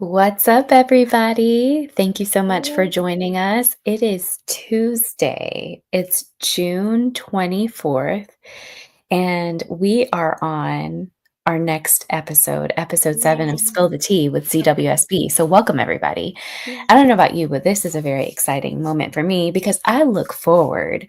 What's up, everybody? Thank you so much for Hey. joining us. It is Tuesday. It's June 24th, and we are on our next episode, episode 7 of Yay. Spill the Tea with ZWSB. So, welcome, everybody. I don't know Yay. about you, but this is a very exciting moment for me because I look forward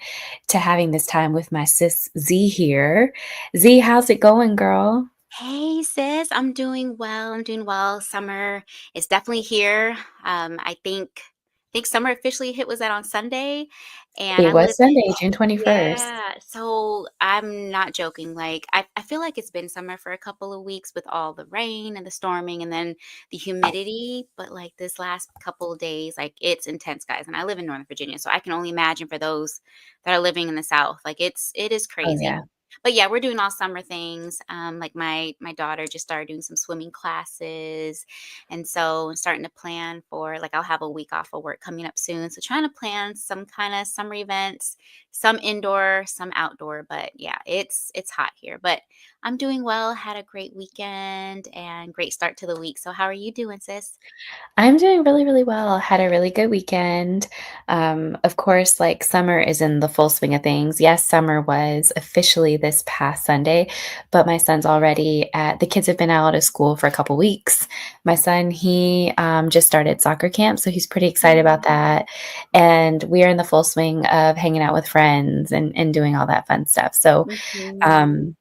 to having this time with my sis Z here. Z, how's it going, girl? Hey, sis. I'm doing well. I'm doing well. Summer is definitely here. I think summer officially hit was that on Sunday, and It I was live Sunday, June 21st. yeah. So I'm not joking. Like I feel like it's been summer for a couple of weeks with all the rain and the storming and then the humidity. But like this last couple of days, like it's intense, guys. And I live in Northern Virginia, so I can only imagine for those that are living in the South. Like it is Oh, crazy. yeah. But yeah, we're doing all summer things. Like my daughter just started doing some swimming classes, and so I'm starting to plan for like I'll have a week off of work coming up soon. So trying to plan some kind of summer events, some indoor, some outdoor. But yeah, it's hot here. But I'm doing well. Had a great weekend and great start to the week. So how are you doing, sis? I'm doing really, really well. Had a really good weekend. Of course, like summer is in the full swing of things. Yes, summer was officially this past Sunday, but my son's already the kids have been out of school for a couple weeks. My son, he just started soccer camp, so he's pretty excited about Mm-hmm. that. And we are in the full swing of hanging out with friends and doing all that fun stuff. So, um,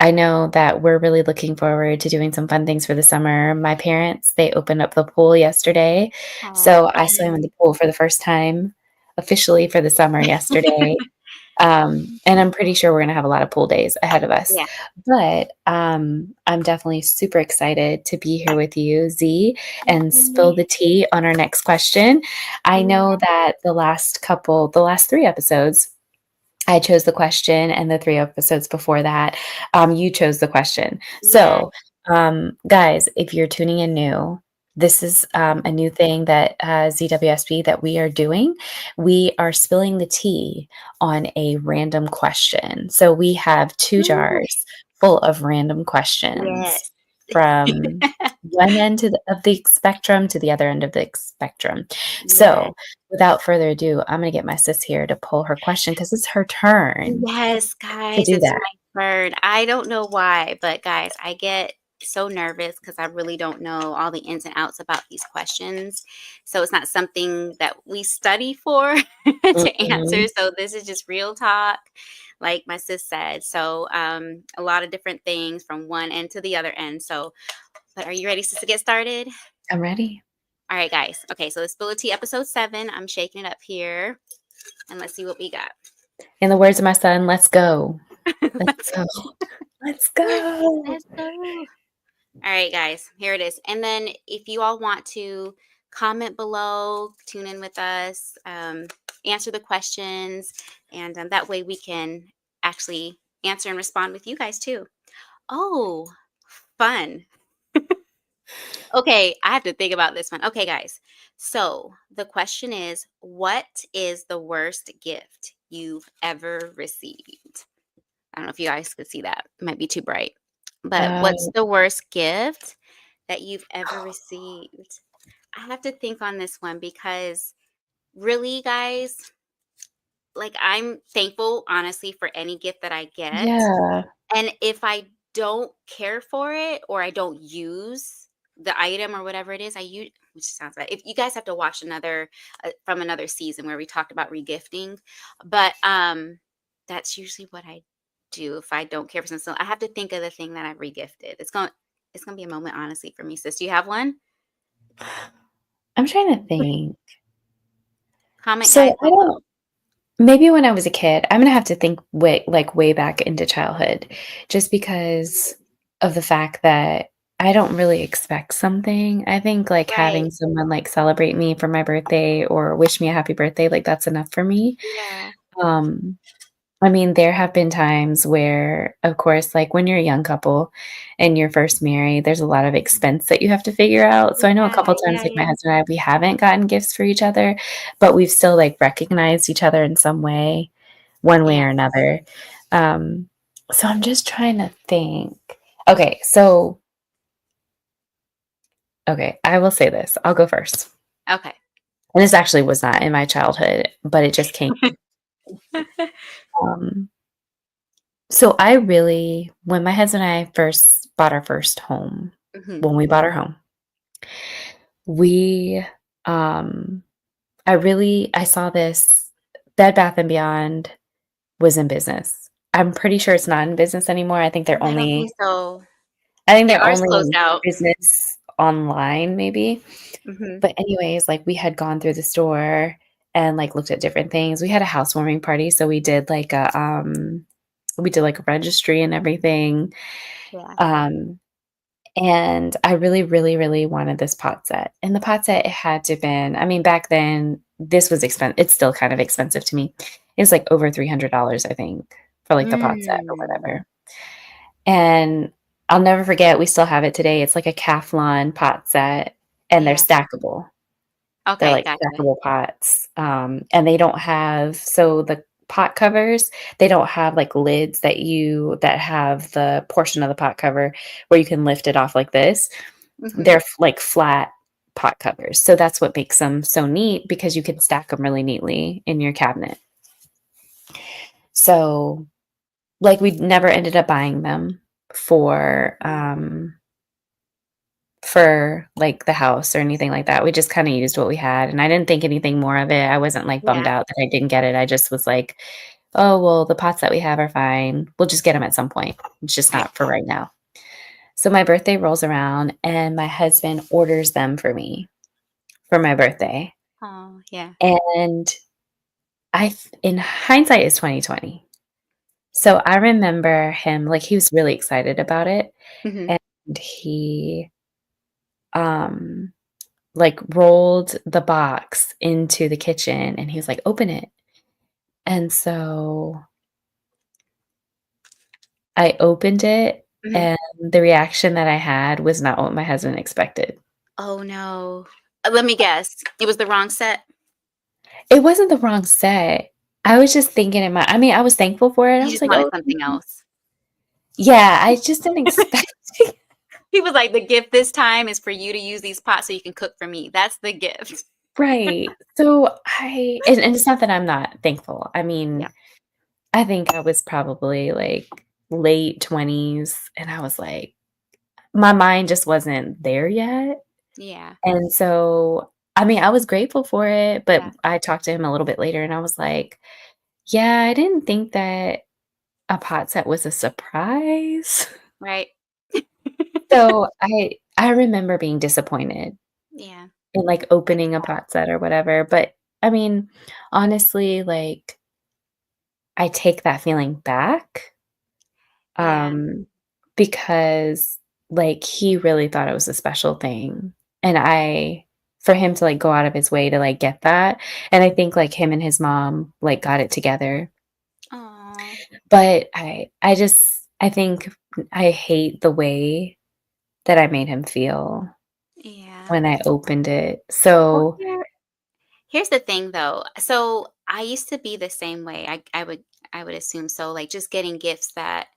I know that we're really looking forward to doing some fun things for the summer. My parents, they opened up the pool yesterday. Oh, So I swam in the pool for the first time officially for the summer yesterday. And I'm pretty sure we're going to have a lot of pool days ahead of us. yeah. But I'm definitely super excited to be here with you, Z, and spill Yay. the tea on our next question. I know that the last three episodes, I chose the question, and the 3 episodes before that, you chose the question. Yeah. So, guys, if you're tuning in new, this is, a new thing that, ZWSB that we are doing. We are spilling the tea on a random question. So we have 2 Ooh, jars full of random questions yes. from one end of the spectrum to the other end of the spectrum. Yes. So, without further ado, I'm gonna get my sis here to pull her question because it's her turn Yes, to guys, do it's that. my turn. I don't know why, but guys, I get so nervous because I really don't know all the ins and outs about these questions. So it's not something that we study for to answer. Mhm. So this is just real talk, like my sis said. So a lot of different things from one end to the other end. So, but are you ready, sis, to get started? I'm ready. All right, guys. Okay, so it's Ability episode 7. I'm shaking it up here, and let's see what we got. In the words of my son, "Let's go. Let's Let's go. go. Let's go." Let's go. All right, guys, here it is. And then if you all want to comment below, tune in with us, answer the questions, and that way we can actually answer and respond with you guys too. Oh, fun. Okay, I have to think about this one. Okay, guys. So the question is, what is the worst gift you've ever received? I don't know if you guys could see that. It might be too bright. But what's Oh, the worst gift that you've ever received? I have to think on this one because really, guys, like I'm thankful, honestly, for any gift that I get. yeah. And if I don't care for it or I don't use the item or whatever it is, I use, which sounds bad. If you guys have to watch another from another season where we talked about regifting, but that's usually what I do if I don't care for something. So I have to think of the thing that I regifted. It's gonna be a moment, honestly, for me, sis. Do you have one? I'm trying to think. Comment, guys, So, I below. don't maybe when I was a kid, I'm gonna have to think way back into childhood just because of the fact that I don't really expect something. I think, like, Right. having someone, like, celebrate me for my birthday or wish me a happy birthday, like, that's enough for me. Yeah. Um, I mean, there have been times where, of course, like, when you're a young couple and you're first married, there's a lot of expense that you have to figure out. So I know a Yeah. couple times, Yeah. like, my Yeah. husband and I, we haven't gotten gifts for each other, but we've still, like, recognized each other in some way, one way Yeah. or another. Um, so I'm just trying to think. Okay, so Okay, I will say this. I'll go first. Okay. And this actually was not in my childhood, but it just came. Um, so I really, when my husband and I first bought our first home, Mhm. when we bought our home, we, um, I saw this Bed Bath& and Beyond was in business. I'm pretty sure it's not in business anymore. I don't think so. I think They they're are only closed in out. business online maybe. Mhm. But anyways, like, we had gone through the store and, like, looked at different things. We had a housewarming party, so we did, like, a registry and everything, Yeah. um, and I really, really, really wanted this pot set, and the pot set, it had to been I mean, back then, this was it's still kind of expensive to me. It was, like, over $300, I think, for, like, the pot set or Mm. whatever, and I'll never forget, we still have it today. It's like a Calphalon pot set, and they're Yeah. stackable. They're Okay, like gotcha. stackable pots, and they don't have so the pot covers, they don't have, like, lids that have the portion of the pot cover where you can lift it off like this. Mhm. They're like flat pot covers, so that's what makes them so neat because you can stack them really neatly in your cabinet. So, like, we never ended up buying them for, like, the house or anything like that. We just kinda used what we had, and I didn't think anything more of it. I wasn't, like, bummed Yeah. out that I didn't get it. I just was like, "Oh, well, the pots that we have are fine. We'll just get them at some point. It's just Right. not for right now." So my birthday rolls around, and my husband orders them for me for my birthday, Oh, yeah. and in hindsight, it's 2020. So I remember him like, he was really excited about it, Mhm. and he, um like, rolled the box into the kitchen, and he was like, "Open it." And so I opened it, Mhm. and the reaction that I had was not what my husband expected. Oh, no. Let me guess. It was the wrong set? It wasn't the wrong set. I was just thinking I mean, I was thankful for it. I He was just like, wanted "Oh, thank something you." else. Yeah, I just didn't expect it. He was like, "The gift this time is for you to use these pots so you can cook for me. That's the gift." Right. So and it's not that I'm not thankful. I Yeah. mean, I think I was probably, like, late 20s, and I was like my mind just wasn't there yet. Yeah. And so, I mean, I was grateful for it, but Yeah. I talked to him a little bit later and I was like, "Yeah, I didn't think that a pot set was a surprise." Right. So, I remember being disappointed Yeah. in, like, I get opening a that. pot set or whatever, but, I mean, honestly, like, I take that feeling back, Yeah. um, because, like, he really thought it was a special thing, and I for him to, like, go out of his way to, like, get that, and I think, like, him and his mom, like, got it together, Aw. but I think I hate the way that I made him feel Yeah. when I opened it, Well, so here's the thing though. So I used to be the same way. I would assume so, like just getting gifts that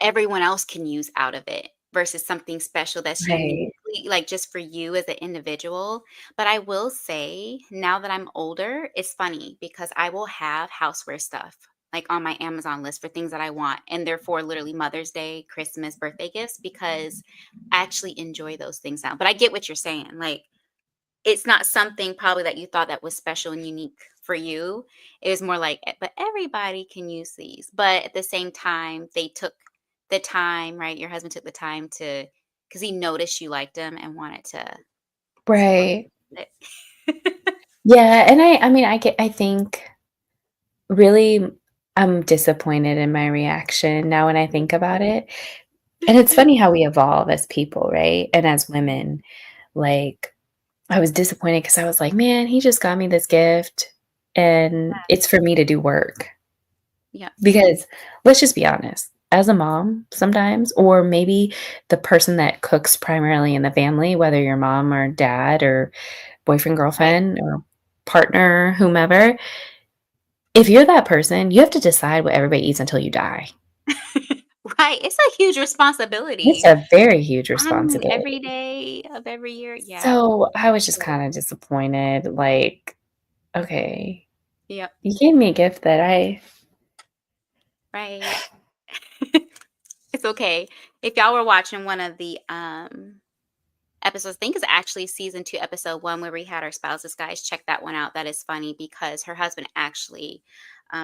everyone else can use out of it versus something special that's right, uniquely like just for you as an individual. But I will say now that I'm older, it's funny because I will have houseware stuff like on my Amazon list for things that I want and therefore literally Mother's Day, Christmas, birthday gifts because I actually enjoy those things now. But I get what you're saying. Like it's not something probably that you thought that was special and unique for you. It was more like, but everybody can use these. But at the same time, they took the time, right? Your husband took the time to, because he noticed you liked them and wanted to support right. it. Yeah, and I mean, I think really I'm disappointed in my reaction now when I think about it. And it's funny how we evolve as people, right? And as women, like, I was disappointed because I was like, "Man, he just got me this gift, and it's for me to do work." Yeah, Because let's just be honest, as a mom sometimes, or maybe the person that cooks primarily in the family, whether your mom or dad or boyfriend, right. girlfriend, or partner, whomever, if you're that person, you have to decide what everybody eats until you die. It's a huge It's responsibility. a very huge Every responsibility. day of every year. Yeah. So, I was just Totally. kinda disappointed, like, "Okay, Yep. you gave me a gift that I." Right. It's okay. If y'all were watching one of the episodes, I think it's actually season 2, episode 1, where we had our spouses, guys, check that one out. That is funny because her husband actually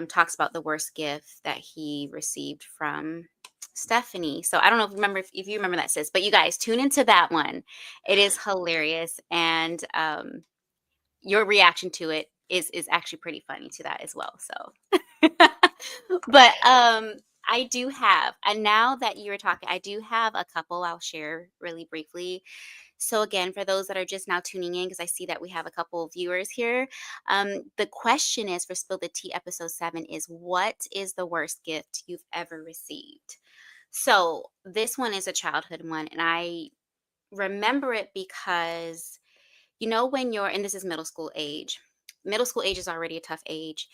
talks about the worst gift that he received from Stephanie. So I don't know if you remember that, sis, but you guys tune into that one. It is hilarious, and your reaction to it is actually pretty funny to that as well. So, but I do have, and now that you were talking, I do have a couple I'll share really briefly. So, again, for those that are just now tuning in, because I see that we have a couple of viewers here, the question is for Spill the Tea episode 7 is what is the worst gift you've ever received? So, this one is a childhood one, and I remember it because when you're and this is middle school age. Middle school age is already a tough age,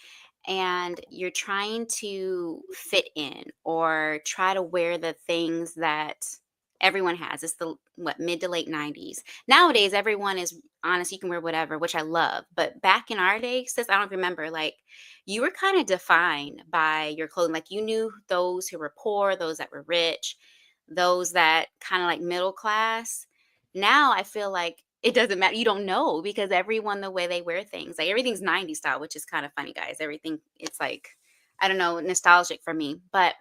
and you're trying to fit in or try to wear the things that everyone has. It's the what mid to late 90s. Nowadays everyone is honest, you can wear whatever, which I love. But back in our day, sis, I don't remember, like you were kind of defined by your clothing. Like you knew those who were poor, those that were rich, those that kind of like middle class. Now I feel like it doesn't matter. You don't know because everyone the way they wear things, like everything's 90s style, which is kind of funny, guys. Everything it's like I don't know, nostalgic for me. But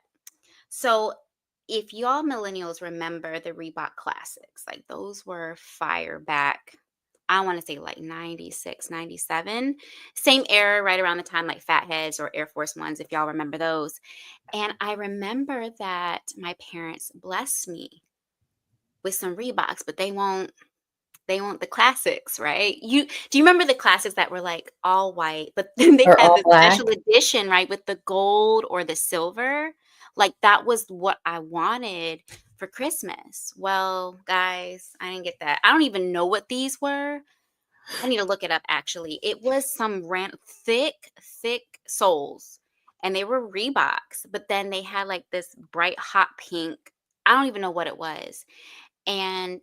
so if y'all millennials remember the Reebok classics, like those were fire back. I want to say like 96, 97, same era, right around the time like Fatheads or Air Force Ones, if y'all remember those. And I remember that my parents blessed me with some Reeboks, but they want the classics, right? Do you remember the classics that were like all white, but then they Or had all the special black. edition, right, with the gold or the silver? Like that was what I wanted for Christmas. Well, guys, I didn't get that. I don't even know what these were. I need to look it up actually. It was some thick, thick soles. And they were Reeboks, but then they had like this bright hot pink. I don't even know what it was. And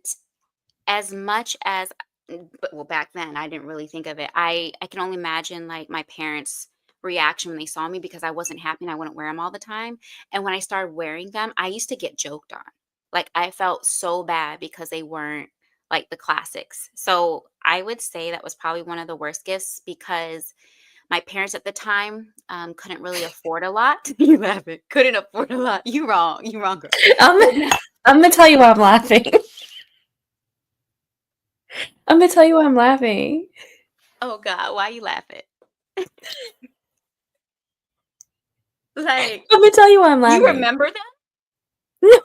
as much as but well, back then, I didn't really think of it. I can only imagine, like, my parents' reaction when they saw me because I wasn't happy and I wouldn't wear them all the time, and when I started wearing them, I used to get joked on. Like, I felt so bad because they weren't, like, the classics. So, I would say that was probably one of the worst gifts because my parents at the time, couldn't really afford a lot. You laughing. Couldn't afford a lot. You wrong. You wrong, girl. I'm But no. Imma tell you why I'm laughing. Imma tell you why I'm laughing. Oh god, why you laughing? Like, Imma tell you why I'm you laughing. remember that?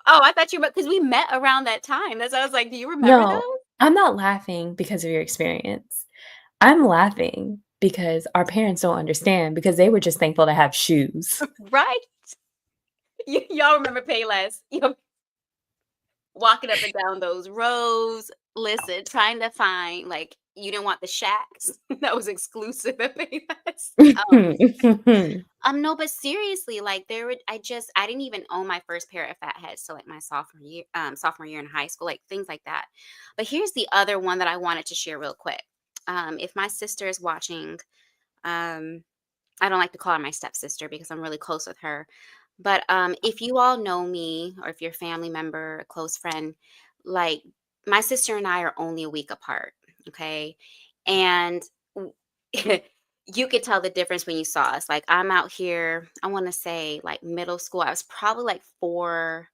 Oh, I thought you because we met around that time. That's why I was like, "Do you remember No, those?" I'm not laughing because of your experience. I'm laughing because our parents don't understand because they were just thankful to have shoes. Right? Y'all remember Payless. You walking up and down those rows, listen, trying to find, like you didn't want the Shacks that was exclusive at Payless. No, but seriously, like there would I didn't even own my first pair of fat heads till like my sophomore year in high school, like things like that. But here's the other one that I wanted to share real quick. If my sister is watching, um, I don't like to call her my stepsister because I'm really close with her. But if you all know me or if you're a family member, a close friend, like my sister and I are only a week apart. Okay. And w- you could tell the difference when you saw us. Like I'm out here, I want to say like middle school. I was probably like 4'9",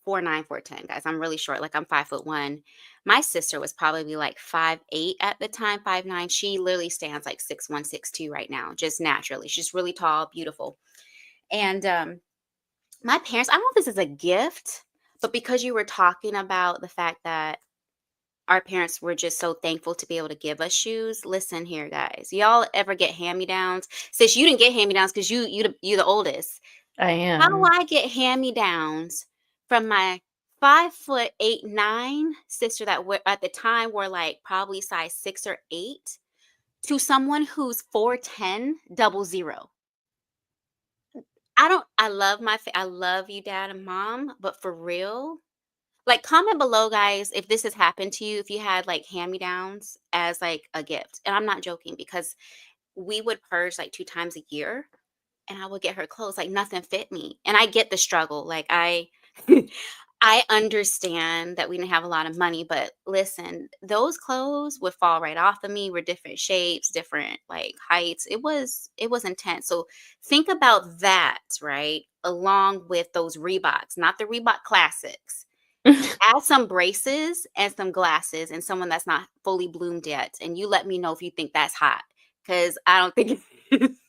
4'10", guys. I'm really short. Like I'm 5'1". My sister was probably like 5'8" at the time, 5'9". She literally stands like 6'1", 6'2" right now, just naturally. She's really tall, beautiful. And my parents, I don't know if this is a gift, but because you were talking about the fact that our parents were just so thankful to be able to give us shoes. Listen here, guys. Y'all ever get hand-me-downs? Sis, you didn't get hand-me-downs because you the oldest. I How do am. I get hand-me-downs from my 5'8", 9" sister that were at the time were like probably size 6 or 8 to someone who's 4'10", 00? I love I love you, dad and mom, but for real, like, comment below, guys, if this has happened to you, if you had, like, hand-me-downs as, like, a gift, and I'm not joking because we would purge, like, 2 times a year, and I would get her clothes, like, nothing fit me, and I get the struggle, like, I I understand that we didn't have a lot of money, but listen, those clothes would fall right off of me, were different shapes, different, like, heights. It was intense. So think about that, right? Along with those Reeboks, not the Reebok Classics. Add some braces and some glasses and someone that's not fully bloomed yet, and you let me know if you think that's hot, because I don't think it's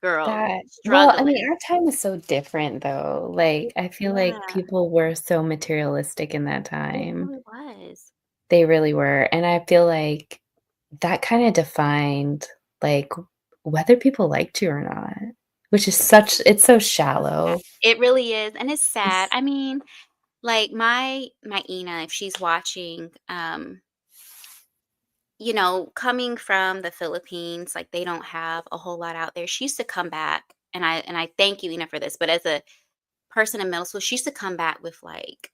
girl, That well, I mean, struggling. our time is so different though. Like, I feel like Yeah, people were so materialistic in that it time. really was. They really were, and I feel like that kinda defined, like, whether people liked you or not, which is such it's so shallow. It really is, and it's sad. It's I mean, like, my Ina, if she's watching, coming from the Philippines, like, they don't have a whole lot out there. She used to come back, and I thank you, Ina, for this, but as a person in middle school, she used to come back with, like,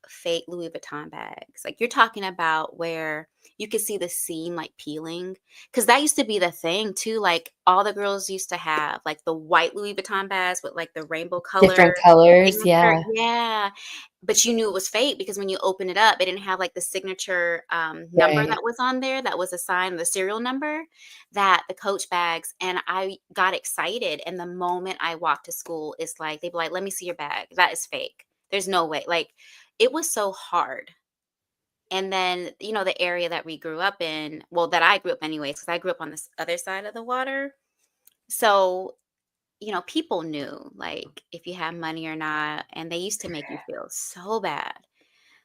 fake Louis Vuitton bags. Like, you're talking about where you could see the seam, like, peeling, because that used to be the thing too, like, all the girls used to have, like, the white Louis Vuitton bags with, like, the rainbow color different colors, signature. yeah, Yeah, but you knew it was fake because when you open it up, it didn't have, like, the signature, number right. that was on there that was assigned, the serial number, that the Coach bags, and I got excited, and the moment I walked to school, it's like they'd be like, "Let me see your bag." That is fake. There's no way. Like, it was so hard. And then, the area that we grew up in, well, that I grew up anyways, because I grew up on this other side of the water. So, people knew, like, if you had money or not, and they used to make you feel so bad.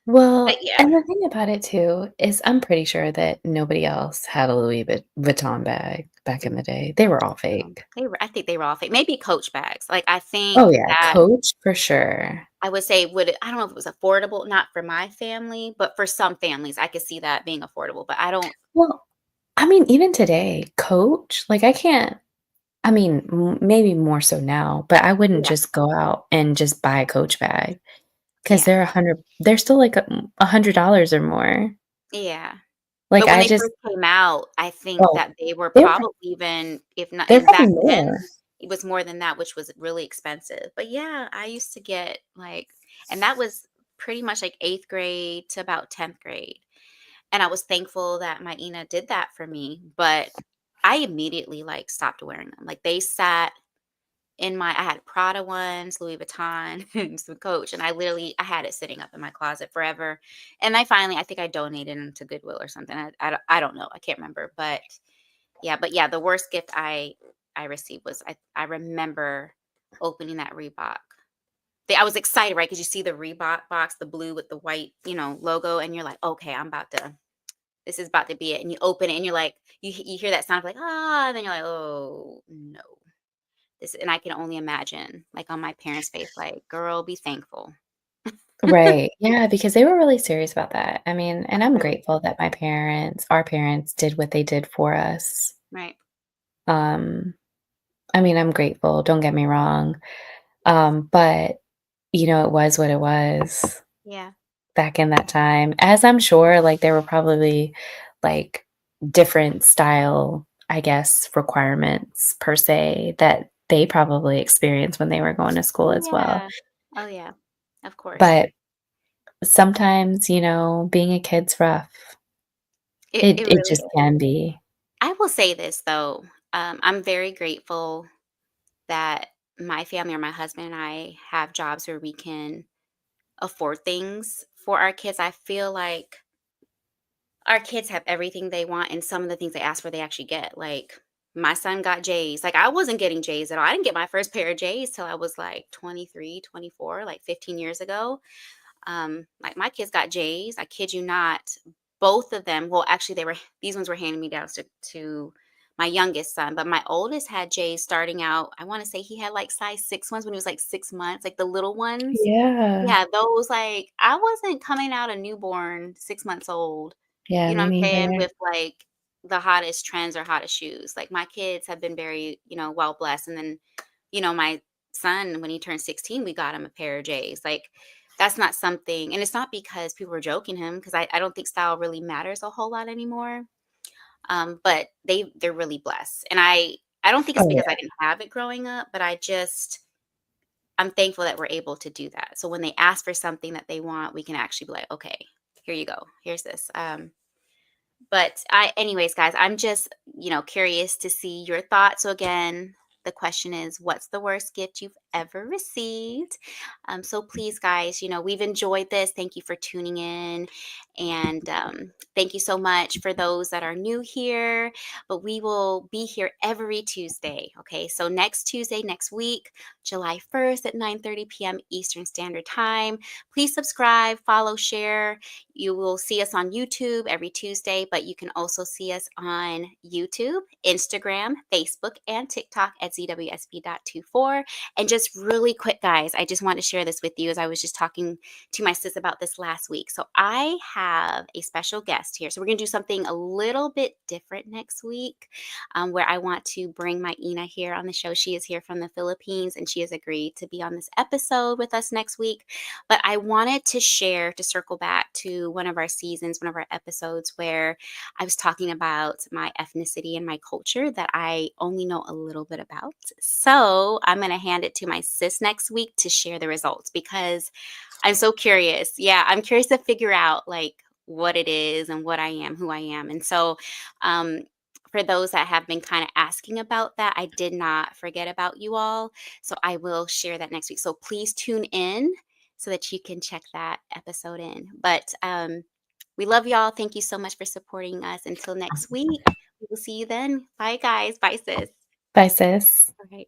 But Well, yeah, and the thing about it too is I'm pretty sure that nobody else had a Louis Vuitton bag back in the day. They were all fake. I think they were all fake. Maybe Coach bags. Like, I Oh, think yeah, that Coach for sure. I would say I don't know if it was affordable, not for my family, but for some families, I could see that being affordable. But I don't, Well, I mean, even today, Coach, like, I can't I mean, maybe more so now, but I wouldn't yeah, just go out and just buy a Coach bag because yeah. they're still like $100 or more. Yeah. Like, But when I they just first came out, I think oh, that they were they're prob probably even if not they're and probably back then, more. it was more than that, which was really expensive. But yeah, I used to get, like, and that was pretty much, like, 8th grade to about 10th grade, and I was thankful that my Ina did that for me, but I immediately, like, stopped wearing them. Like, they sat I had Prada ones, Louis Vuitton, and some Coach, and I had it sitting up in my closet forever. And I think I donated them to Goodwill or something. I don't know. I can't remember. But yeah, the worst gift I received was I remember opening that Reebok. I was excited, right? Because you see the Reebok box, the blue with the white, logo, and you're like, okay, this is about to be it. And you open it, and you're like, you hear that sound of like, ah, and then you're like, oh no. And I can only imagine, like, on my parents' face, like, "Girl, be thankful." Right, yeah, because they were really serious about that. I mean, and I'm Really? grateful that our parents did what they did for us. Right. Um, I mean, I'm grateful, don't get me wrong, but, it was what it was. Yeah. Back in that time, as I'm sure, like, there were probably, like, different style, I guess, requirements per se that they probably experienced when they were going to school Oh, as well. yeah. Oh, yeah. Of course. But sometimes, being a kid's rough. It It really just is. can be. I will say this, though, I'm very grateful that my family or my husband and I have jobs where we can afford things for our kids. I feel like our kids have everything they want, and some of the things they ask for, they actually get. Like, my son got J's. Like, I wasn't getting J's at all. I didn't get my first pair of J's till I was like 23, 24, like 15 years ago. Like, my kids got J's. I kid you not. Both of them, well, actually, these ones were handing me down to my youngest son, but my oldest had J's starting out. I want to say he had like size 6 ones when he was like 6 months, like the little ones. Yeah. Yeah, those, like, I wasn't coming out a newborn 6 months old, Yeah, you know me what I'm saying, neither. with, like, the hottest trends or hottest shoes. Like my kids have been very, well blessed. And then, my son, when he turned 16, we got him a pair of J's. Like that's not something, and it's not because people were joking him, because I don't think style really matters a whole lot anymore. But they're really blessed. And I don't think it's Oh, because I yeah. didn't have it growing up, but I'm thankful that we're able to do that. So when they ask for something that they want, we can actually be like, okay, here you go. Here's this. But anyways, guys, I'm just, curious to see your thoughts. So again, the question is, what's the worst gift you've ever received? So please, guys, we've enjoyed this. Thank you for tuning in. And thank you so much for those that are new here. But we will be here every Tuesday. Okay. So next Tuesday, next week, July 1st at 9:30 p.m. Eastern Standard Time. Please subscribe, follow, share. You will see us on YouTube every Tuesday, but you can also see us on YouTube, Instagram, Facebook, and TikTok at zwsb.24. And just really quick, guys, I just want to share this with you, as I was just talking to my sis about this last week. So I have a special guest here. So we're going to do something a little bit different next week, where I want to bring my Ina here on the show. She is here from the Philippines, and she has agreed to be on this episode with us next week. But I wanted to share, to circle back to one of our seasons, one of our episodes, where I was talking about my ethnicity and my culture that I only know a little bit about. So I'm going to hand it to my sis next week to share the results, because I'm so curious. Yeah, I'm curious to figure out like what it is and what I am, who I am. And so, um, for those that have been kind of asking about that, I did not forget about you all. So I will share that next week. So please tune in so that you can check that episode in. But we love y'all. Thank you so much for supporting us. Until next week, we will see you then. Bye, guys. Bye, sis. Bye, sis. All right.